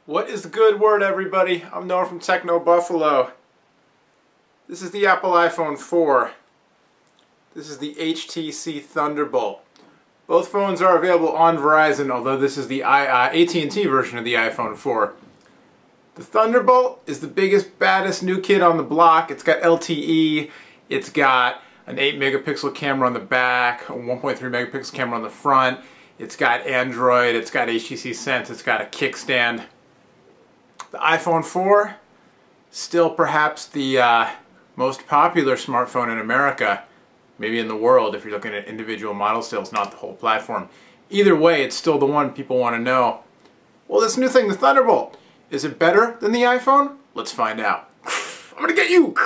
What is the good word, everybody? I'm Noah from Techno Buffalo. This is the Apple iPhone 4. This is the HTC Thunderbolt. Both phones are available on Verizon, although this is the AT&T version of the iPhone 4. The Thunderbolt is the biggest, baddest new kid on the block. It's got LTE, it's got an 8 megapixel camera on the back, a 1.3 megapixel camera on the front, it's got Android, it's got HTC Sense, it's got a kickstand. The iPhone 4, still perhaps the most popular smartphone in America, maybe in the world if you're looking at individual model sales, not the whole platform. Either way, it's still the one people want to know. Well, this new thing, the Thunderbolt, is it better than the iPhone? Let's find out. I'm gonna get you!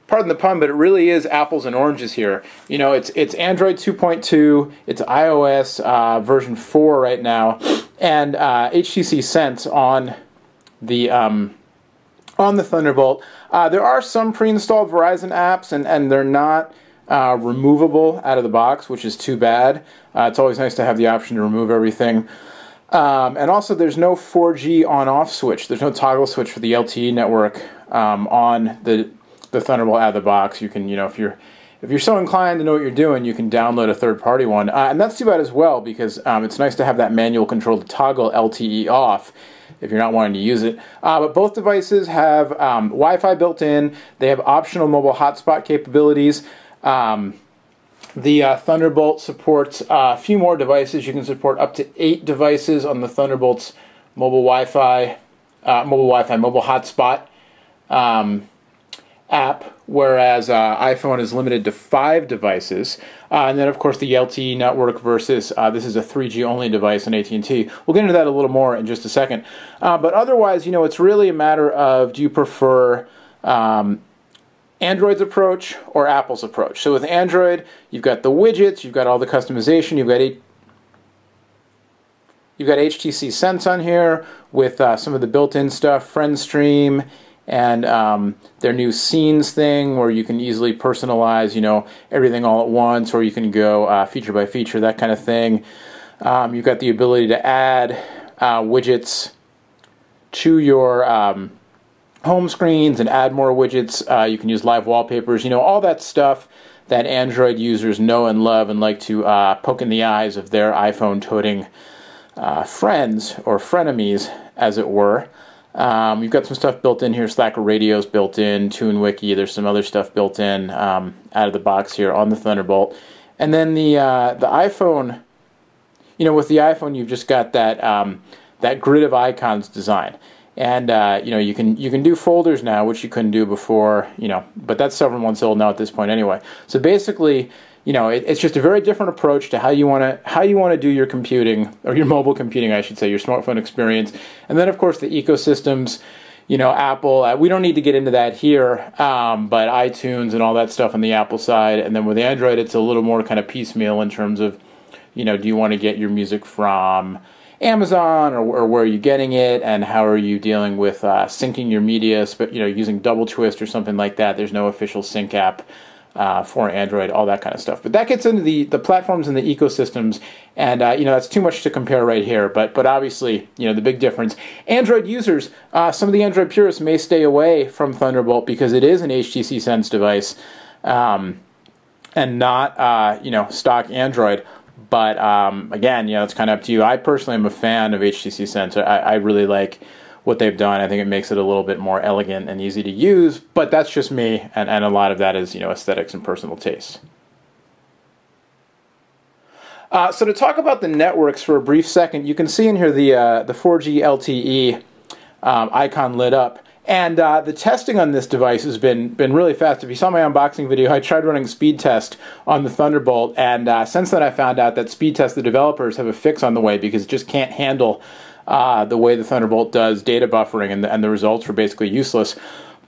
Pardon the pun, but it really is apples and oranges here. You know, it's Android 2.2, it's iOS version 4 right now, and HTC Sense on the Thunderbolt. There are some pre-installed Verizon apps, and they're not removable out of the box, which is too bad. It's always nice to have the option to remove everything. And also, there's no 4G on-off switch. There's no toggle switch for the LTE network on the Thunderbolt out of the box. You can, you know, if you're so inclined to know what you're doing, you can download a third-party one, and that's too bad as well, because it's nice to have that manual control to toggle LTE off if you're not wanting to use it. But both devices have Wi-Fi built in. They have optional mobile hotspot capabilities. The Thunderbolt supports a few more devices. You can support up to 8 devices on the Thunderbolt's mobile hotspot app, whereas iPhone is limited to 5 devices. And then, of course, the LTE network versus this is a 3G only device on AT&T. We'll get into that a little more in just a second. But otherwise, you know, it's really a matter of, do you prefer Android's approach or Apple's approach? So with Android, you've got the widgets, you've got all the customization, you've got HTC Sense on here with some of the built-in stuff, FriendStream, and their new scenes thing where you can easily personalize, you know, everything all at once, or you can go feature by feature, that kind of thing. You've got the ability to add widgets to your home screens and add more widgets. You can use live wallpapers, you know, all that stuff that Android users know and love and like to poke in the eyes of their iPhone-toting friends or frenemies, as it were. You've got some stuff built in here. Slack Radio's built in, TuneWiki. There's some other stuff built in out of the box here on the Thunderbolt. And then the iPhone, you know, with the iPhone, you've just got that that grid of icons design. And you know, you can do folders now, which you couldn't do before, you know, but that's several months old now at this point anyway. So basically, you know, it's just a very different approach to how you want to do your computing, or your mobile computing, I should say, your smartphone experience. And then, of course, the ecosystems, you know, Apple, we don't need to get into that here, but iTunes and all that stuff on the Apple side. And then with Android, it's a little more kind of piecemeal in terms of, you know, do you want to get your music from Amazon, or where are you getting it, and how are you dealing with syncing your media, you know, using Double Twist or something like that. There's no official sync app for Android, all that kind of stuff. But that gets into the platforms and the ecosystems, and you know, that's too much to compare right here. But obviously, you know, the big difference. Android users, some of the Android purists may stay away from Thunderbolt because it is an HTC Sense device, and not you know, stock Android. But again, you know, it's kind of up to you. I personally am a fan of HTC Sense. I really like what they've done. I think it makes it a little bit more elegant and easy to use, but that's just me, and a lot of that is, you know, aesthetics and personal taste. So to talk about the networks for a brief second, you can see in here the 4G LTE icon lit up, and the testing on this device has been really fast. If you saw my unboxing video, I tried running speed test on the Thunderbolt, and since then I found out that speed test, the developers have a fix on the way, because it just can't handle the way the Thunderbolt does data buffering, and the results were basically useless.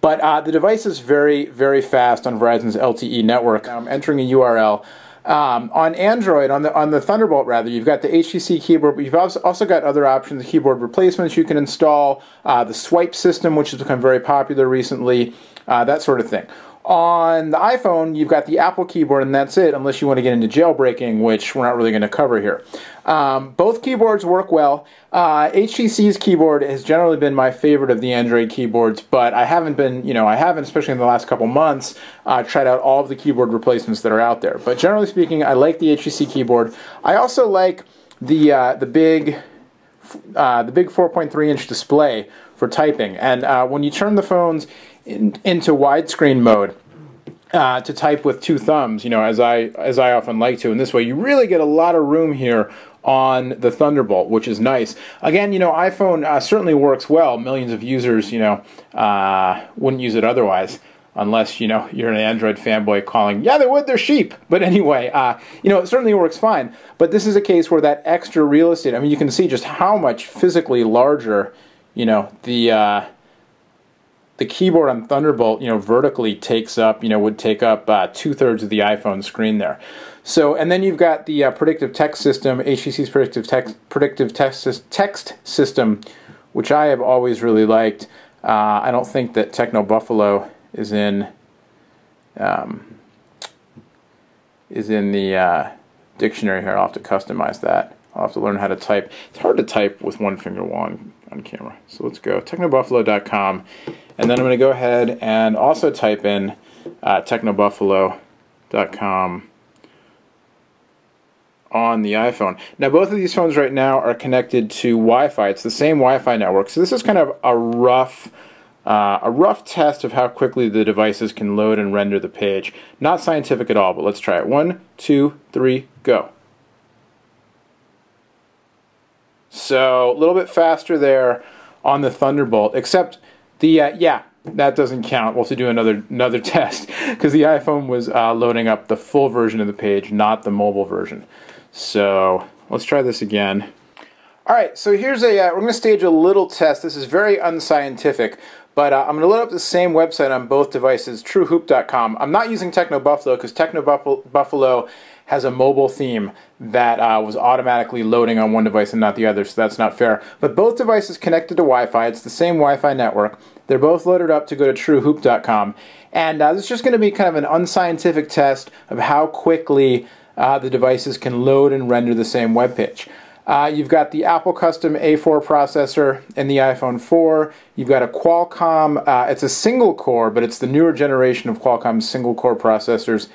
But the device is very, very fast on Verizon's LTE network. I'm entering a URL. On Android, on the Thunderbolt rather, you've got the HTC keyboard, but you've also got other options, keyboard replacements you can install, the swipe system, which has become very popular recently, that sort of thing. On the iPhone, you've got the Apple keyboard, and that's it, unless you want to get into jailbreaking, which we're not really going to cover here. Both keyboards work well. HTC's keyboard has generally been my favorite of the Android keyboards, but I haven't been, especially in the last couple months, tried out all of the keyboard replacements that are out there. But generally speaking, I like the HTC keyboard. I also like the big 4.3-inch display for typing, and when you turn the phones into widescreen mode to type with two thumbs, as I often like to, and this way you really get a lot of room here on the Thunderbolt, which is nice. Again, iPhone certainly works well. Millions of users, wouldn't use it otherwise, unless, you're an Android fanboy calling, yeah, they would, they're sheep. But anyway, it certainly works fine. But this is a case where that extra real estate, you can see just how much physically larger, the keyboard on Thunderbolt, vertically takes up, would take up 2/3 of the iPhone screen there. So, and then you've got the predictive text system, HTC's predictive text system, which I have always really liked. I don't think that Techno Buffalo is in the dictionary here. I'll have to customize that. I'll have to learn how to type. It's hard to type with one finger on camera. So let's go technobuffalo.com, and then I'm going to go ahead and also type in technobuffalo.com on the iPhone. Now both of these phones right now are connected to Wi-Fi. It's the same Wi-Fi network. So this is kind of a rough test of how quickly the devices can load and render the page. Not scientific at all, but let's try it. 1, 2, 3, go. So a little bit faster there on the Thunderbolt, except the that doesn't count. We'll have to do another test because the iPhone was loading up the full version of the page, not the mobile version. So let's try this again. All right, so here's we're going to stage a little test. This is very unscientific, but I'm going to load up the same website on both devices, truehoop.com. I'm not using Techno Buffalo because Techno Buffalo has a mobile theme that was automatically loading on one device and not the other, so that's not fair. But both devices connected to Wi-Fi. It's the same Wi-Fi network. They're both loaded up to go to truehoop.com. And this is just going to be kind of an unscientific test of how quickly the devices can load and render the same web page. You've got the Apple custom A4 processor in the iPhone 4. You've got a Qualcomm, it's a single core, but it's the newer generation of Qualcomm's single core processors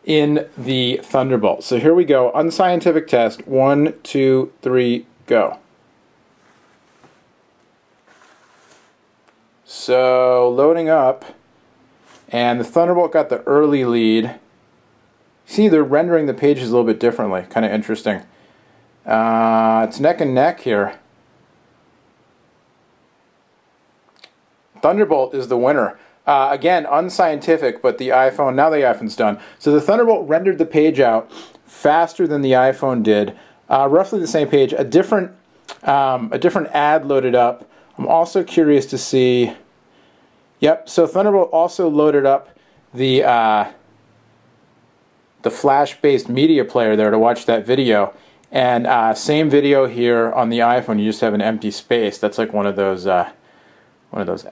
in the Thunderbolt. So here we go, unscientific test, 1, 2, 3, go. So loading up, and the Thunderbolt got the early lead. See, they're rendering the pages a little bit differently, kind of interesting. It's neck and neck here. Thunderbolt is the winner. Again, unscientific, but the iPhone, now the iPhone's done. So the Thunderbolt rendered the page out faster than the iPhone did. Roughly the same page, a different ad loaded up. I'm also curious to see, yep, so Thunderbolt also loaded up the Flash-based media player there to watch that video. And same video here on the iPhone, you just have an empty space. That's like one of those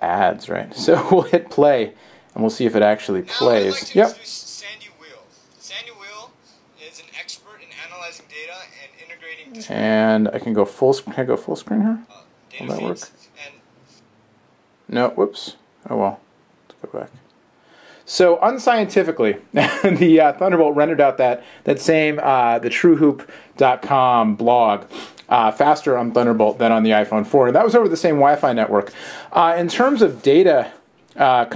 ads, right? So we'll hit play, and we'll see if it actually plays. Now, I'd like to introduce Sandy Will. Sandy Will is an expert in analyzing data and integrating. And I can go full. Can I go full screen here? Will that work? No. Whoops. Oh well. Let's go back. So unscientifically, the Thunderbolt rendered out that same the TrueHoop.com blog faster on Thunderbolt than on the iPhone 4. And that was over the same Wi-Fi network. In terms of data,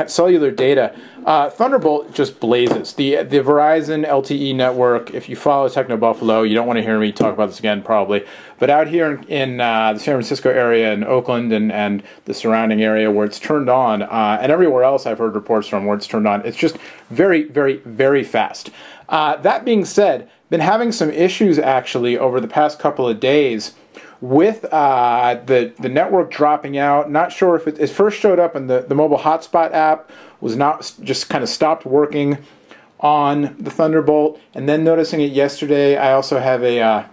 cellular data, Thunderbolt just blazes. The Verizon LTE network, if you follow Techno Buffalo, you don't want to hear me talk about this again probably, but out here in the San Francisco area and Oakland and the surrounding area where it's turned on, and everywhere else I've heard reports from where it's turned on, it's just very, very, very fast. That being said, been having some issues actually over the past couple of days with the network dropping out. Not sure if it first showed up in the mobile hotspot app, was not, just kind of stopped working on the Thunderbolt, and then noticing it yesterday. I also have a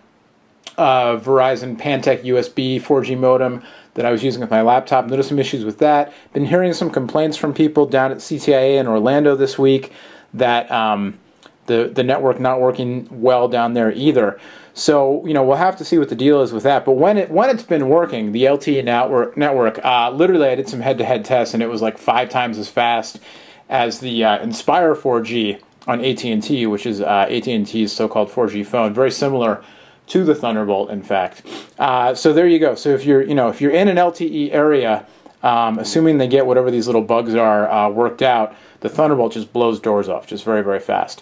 Verizon Pantech USB 4G modem that I was using with my laptop. Noticed some issues with that. Been hearing some complaints from people down at CTIA in Orlando this week that the network not working well down there either. So, we'll have to see what the deal is with that. But when it's been working, the LTE network, literally I did some head-to-head tests, and it was like 5 times as fast as the Inspire 4G on AT&T, which is AT&T's so-called 4G phone. Very similar to the Thunderbolt, in fact. So there you go. So if you're in an LTE area, assuming they get whatever these little bugs are worked out, the Thunderbolt just blows doors off, just very, very fast.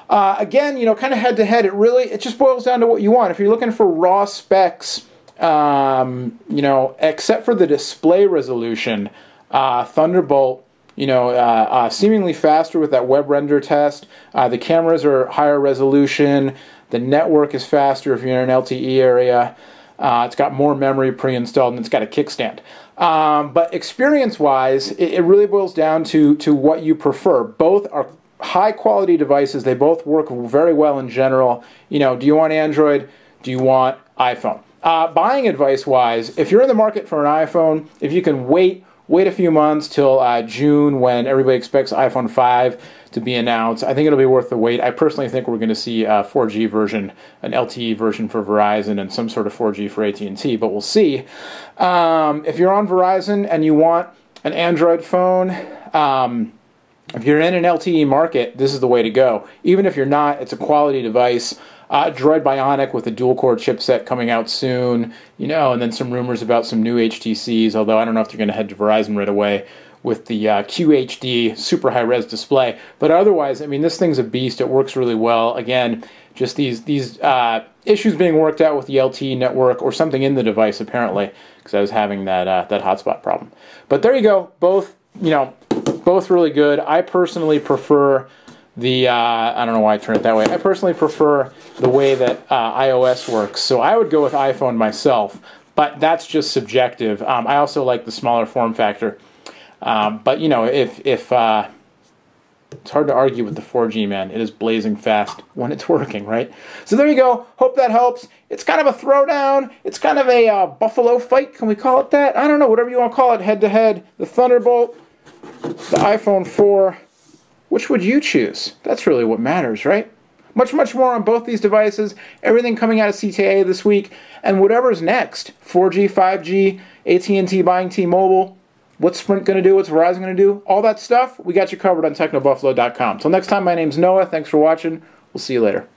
Again, kind of head-to-head, it just boils down to what you want. If you're looking for raw specs, except for the display resolution, Thunderbolt, seemingly faster with that web render test. The cameras are higher resolution. The network is faster if you're in an LTE area. It's got more memory pre-installed, and it's got a kickstand. But experience-wise, it really boils down to what you prefer. Both are high-quality devices. They both work very well in general. Do you want Android? Do you want iPhone? Buying advice-wise, if you're in the market for an iPhone, if you can wait a few months till June when everybody expects iPhone 5 to be announced, I think it'll be worth the wait. I personally think we're going to see a 4G version, an LTE version for Verizon, and some sort of 4G for AT&T, but we'll see. If you're on Verizon and you want an Android phone, if you're in an LTE market, this is the way to go. Even if you're not, it's a quality device. Droid Bionic with a dual-core chipset coming out soon, and then some rumors about some new HTCs, although I don't know if they're going to head to Verizon right away with the QHD super high-res display. But otherwise, this thing's a beast. It works really well. Again, just these issues being worked out with the LTE network or something in the device, apparently, because I was having that hotspot problem. But there you go. Both really good. I personally prefer I don't know why I turned it that way. I personally prefer the way that iOS works. So I would go with iPhone myself, but that's just subjective. I also like the smaller form factor. But if it's hard to argue with the 4G, man. It is blazing fast when it's working, right? So there you go. Hope that helps. It's kind of a throwdown. It's kind of a buffalo fight. Can we call it that? I don't know. Whatever you want to call it. Head-to-head. The Thunderbolt, the iPhone 4. Which would you choose? That's really what matters, right? Much, much more on both these devices. Everything coming out of CTIA this week. And whatever's next. 4G, 5G, AT&T buying T-Mobile. What's Sprint going to do? What's Verizon going to do? All that stuff, we got you covered on TechnoBuffalo.com. Till next time, my name's Noah. Thanks for watching. We'll see you later.